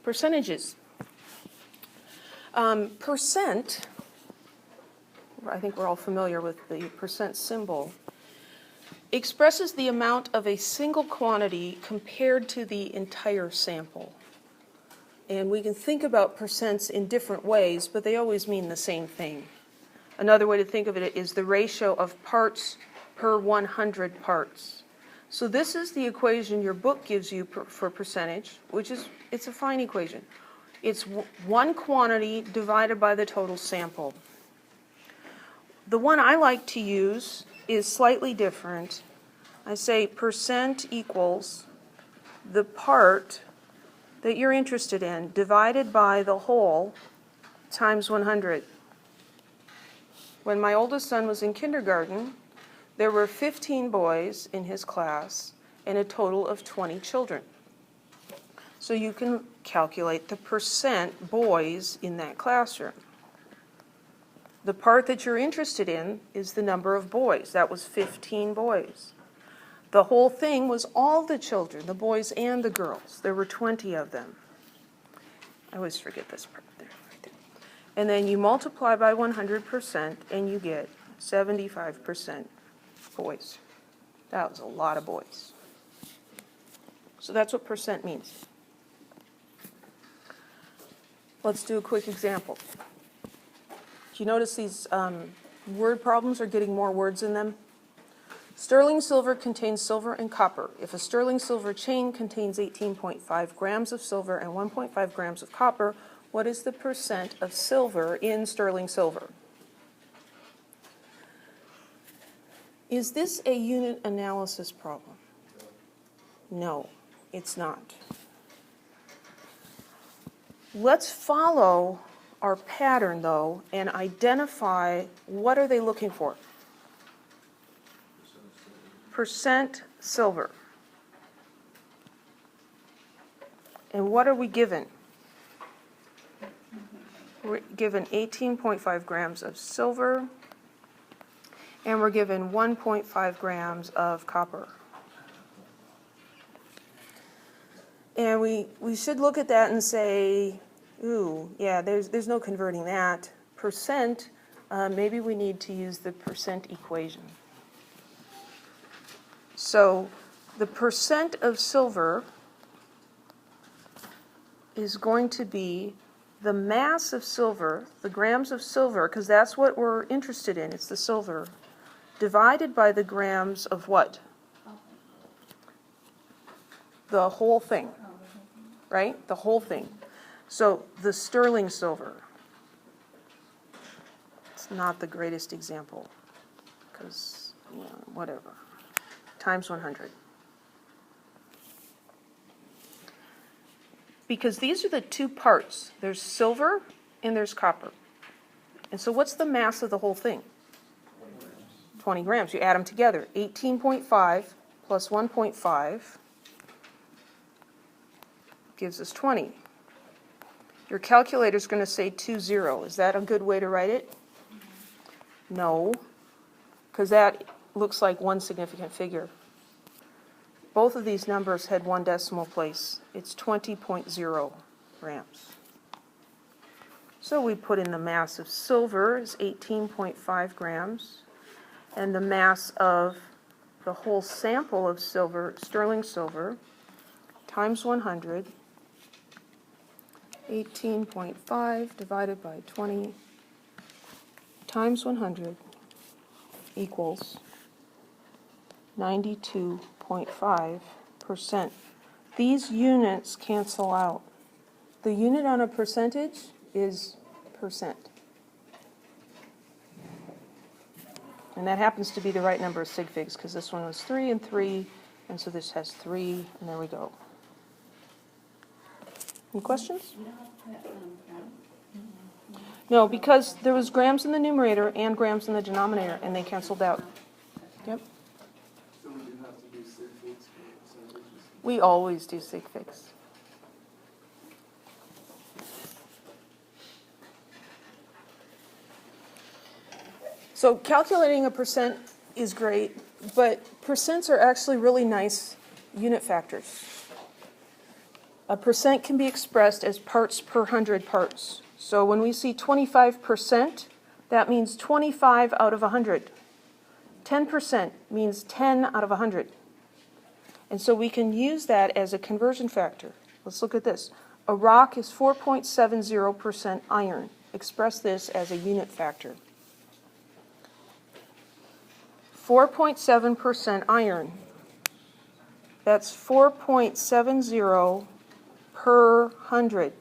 Percentages. Percent, I think we're all familiar with the percent symbol, expresses the amount of a single quantity compared to the entire sample. And we can think about percents in different ways, but they always mean the same thing. Another way to think of it is the ratio of parts per 100 parts. So this is the equation your book gives you for percentage, which is, it's a fine equation. It's one quantity divided by the total sample. The one I like to use is slightly different. I say percent equals the part that you're interested in divided by the whole times 100. When my oldest son was in kindergarten, there were 15 boys in his class and a total of 20 children. So you can calculate the percent boys in that classroom. The part that you're interested in is the number of boys. That was 15 boys. The whole thing was all the children, the boys and the girls. There were 20 of them. I always forget this part there, right there. And then you multiply by 100% and you get 75% boys. That was a lot of boys. So that's what percent means. Let's do a quick example. Do you notice these word problems are getting more words in them? Sterling silver contains silver and copper. If a sterling silver chain contains 18.5 grams of silver and 1.5 grams of copper, what is the percent of silver in sterling silver? Is this a unit analysis problem? No, it's not. Let's follow our pattern, though, and identify what are they looking for. Percent silver. And what are we given? We're given 18.5 grams of silver, and we're given 1.5 grams of copper. And we should look at that and say, ooh, yeah, there's no converting that. Percent, maybe we need to use the percent equation. So the percent of silver is going to be the mass of silver, the grams of silver, because that's what we're interested in, it's the silver, divided by the grams of what? The whole thing, right? The whole thing. So the sterling silver, it's not the greatest example, because, you know, whatever, times 100. Because these are the two parts. There's silver and there's copper. And so what's the mass of the whole thing? 20 grams. You add them together. 18.5 plus 1.5 gives us 20. Your calculator's going to say 20. Is that a good way to write it? No, because that looks like one significant figure. Both of these numbers had one decimal place. It's 20.0 grams. So we put in the mass of silver is 18.5 grams, and the mass of the whole sample of silver, sterling silver, times 100, 18.5 divided by 20 times 100 equals 92.5%. These units cancel out. The unit on a percentage is percent. And that happens to be the right number of sig figs, because this one was 3 and 3, and so this has 3, and there we go. Any questions? No, because there was grams in the numerator and grams in the denominator, and they canceled out. Yep. So we do have to do sig figs for percentages? We always do sig figs. So calculating a percent is great, but percents are actually really nice unit factors. A percent can be expressed as parts per 100 parts. So when we see 25%, that means 25 out of 100. 10% means 10 out of 100. And so we can use that as a conversion factor. Let's look at this. A rock is 4.70% iron. Express this as a unit factor. 4.7% iron. That's 4.70 per 100.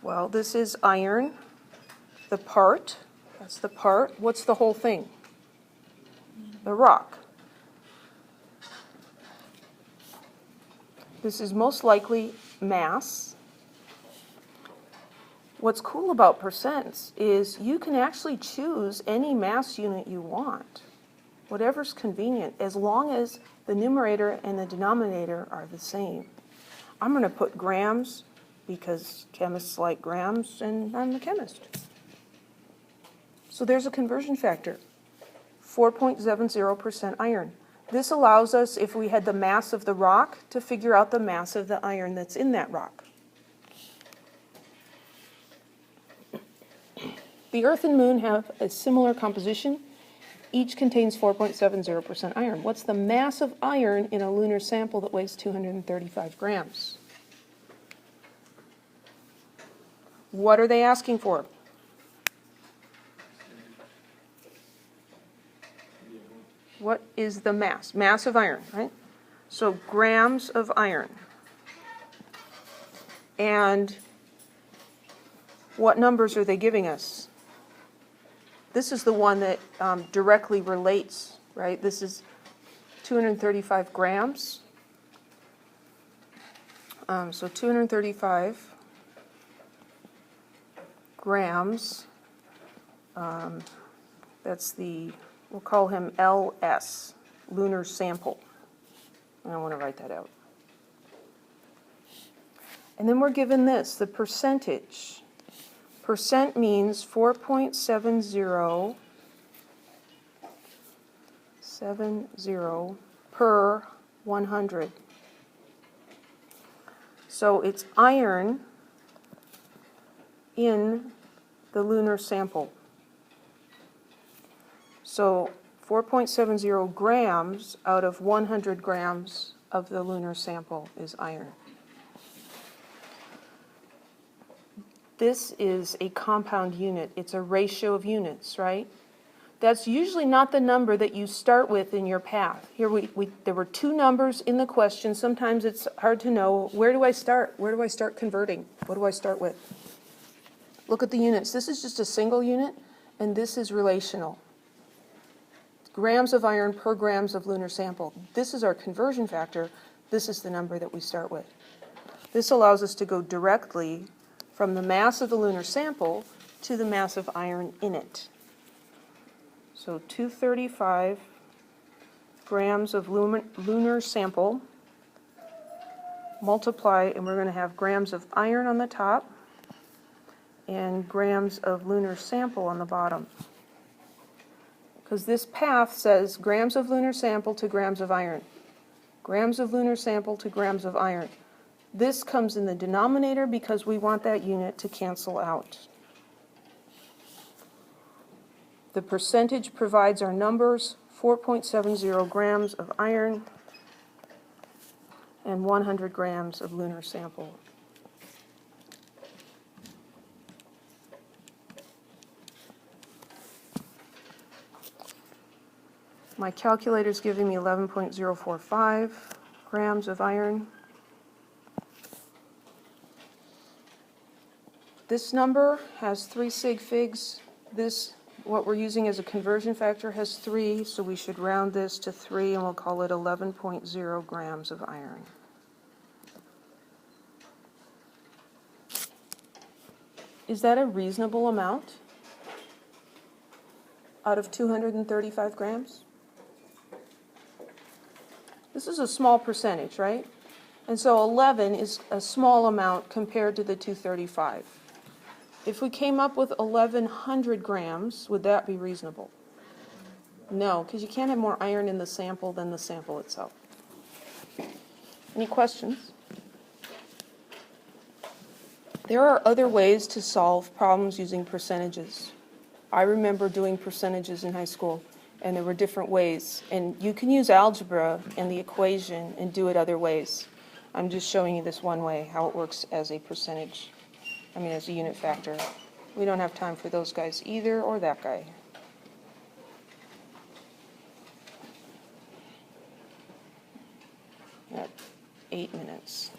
Well, this is iron, the part. That's the part. What's the whole thing? The rock. This is most likely mass. What's cool about percents is you can actually choose any mass unit you want, whatever's convenient, as long as the numerator and the denominator are the same. I'm going to put grams because chemists like grams and I'm a chemist. So there's a conversion factor, 4.70% iron. This allows us, if we had the mass of the rock, to figure out the mass of the iron that's in that rock. The Earth and Moon have a similar composition. Each contains 4.70% iron. What's the mass of iron in a lunar sample that weighs 235 grams? What are they asking for? What is the mass? Mass of iron, right? So grams of iron. And what numbers are they giving us? This is the one that directly relates, right? This is 235 grams. So 235 grams. That's the, we'll call him LS, lunar sample. I want to write that out. And then we're given this, the percentage. Percent means 4.70 per 100. So it's iron in the lunar sample. So 4.70 grams out of 100 grams of the lunar sample is iron. This is a compound unit. It's a ratio of units, right? That's usually not the number that you start with in your path. Here there were two numbers in the question. Sometimes it's hard to know, where do I start? Where do I start converting? What do I start with? Look at the units. This is just a single unit, and this is relational. Grams of iron per grams of lunar sample. This is our conversion factor. This is the number that we start with. This allows us to go directly from the mass of the lunar sample to the mass of iron in it. So 235 grams of lunar sample, multiply, and we're going to have grams of iron on the top and grams of lunar sample on the bottom. Because this path says grams of lunar sample to grams of iron. Grams of lunar sample to grams of iron. This comes in the denominator because we want that unit to cancel out. The percentage provides our numbers, 4.70 grams of iron and 100 grams of lunar sample. My calculator is giving me 11.045 grams of iron. This number has 3 sig figs. This, what we're using as a conversion factor, has 3, so we should round this to 3, and we'll call it 11.0 grams of iron. Is that a reasonable amount out of 235 grams? This is a small percentage, right? And so 11 is a small amount compared to the 235. If we came up with 1,100 grams, would that be reasonable? No, because you can't have more iron in the sample than the sample itself. Any questions? There are other ways to solve problems using percentages. I remember doing percentages in high school, and there were different ways. And you can use algebra and the equation and do it other ways. I'm just showing you this one way, how it works as a percentage. I mean, as a unit factor. We don't have time for those guys either, or that guy. Got 8 minutes.